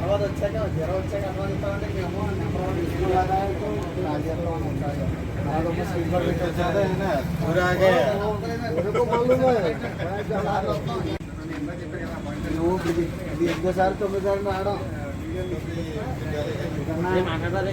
తర్వాత వచ్చాక జ్వరం వచ్చాక అనుమతిస్తామంటే మేము నెంబర్ తీసుకున్నాగా నువ్వు ఇది ఇంకోసారి 9 సార్లు రావడం మాట్లాడాలి.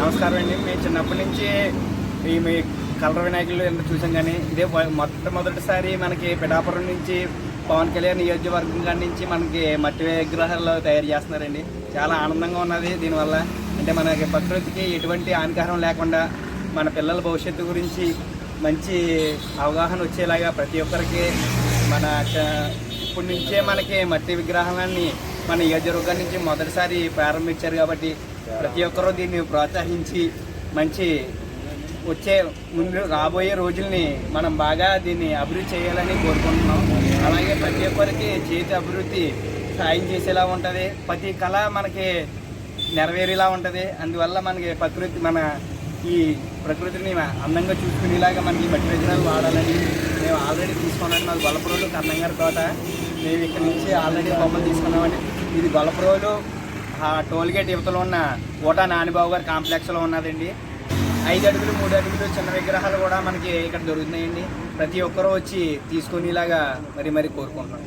నమస్కారం అండి. మేము చిన్నప్పటి నుంచి మీ కలర్ వినాయకులు ఎంత చూసాం, కానీ ఇదే మొట్టమొదటిసారి మనకి పిఠాపురం నుంచి పవన్ కళ్యాణ్ నియోజకవర్గం కాడి నుంచి మనకి మట్టి విగ్రహాలు తయారు చేస్తున్నారండి. చాలా ఆనందంగా ఉన్నది దీనివల్ల. అంటే మనకి ప్రకృతికి ఎటువంటి హానికరం లేకుండా మన పిల్లల భవిష్యత్తు గురించి మంచి అవగాహన వచ్చేలాగా ప్రతి ఒక్కరికి మన ఇప్పటి నుంచే మనకి మట్టి విగ్రహాలన్నీ మన నియోజకవర్గం నుంచి మొదటిసారి ప్రారంభించారు. కాబట్టి ప్రతి ఒక్కరూ దీన్ని ప్రోత్సహించి మంచి వచ్చే ముందు రాబోయే రోజుల్ని మనం బాగా దీన్ని అభివృద్ధి చేయాలని కోరుకుంటున్నాం. అలాగే ప్రతి ఒక్కరికి చేతి అభివృద్ధి సాయం చేసేలా ఉంటుంది, ప్రతి కళ మనకి నెరవేరేలా ఉంటుంది. అందువల్ల మనకి మన ఈ ప్రకృతిని అందంగా చూసుకునేలాగా మనకి మట్టి విగ్రహాలు వాడాలని మేము ఆల్రెడీ తీసుకున్నాం. మాకు గొల్లపురోలు కన్నంగారి తోట, మేము ఇక్కడ నుంచి ఆల్రెడీ బొమ్మలు తీసుకున్నామండి. ఇది గొల్లపురోలు టోల్గేట్ యువతలో ఉన్న కోట నానిబాబు గారి కాంప్లెక్స్లో ఉన్నదండి. 5 అడుగులు 3 అడుగులు చిన్న విగ్రహాలు కూడా మనకి ఇక్కడ దొరుకుతున్నాయండి. ప్రతి ఒక్కరూ వచ్చి తీసుకునేలాగా మరి కోరుకుంటున్నాం.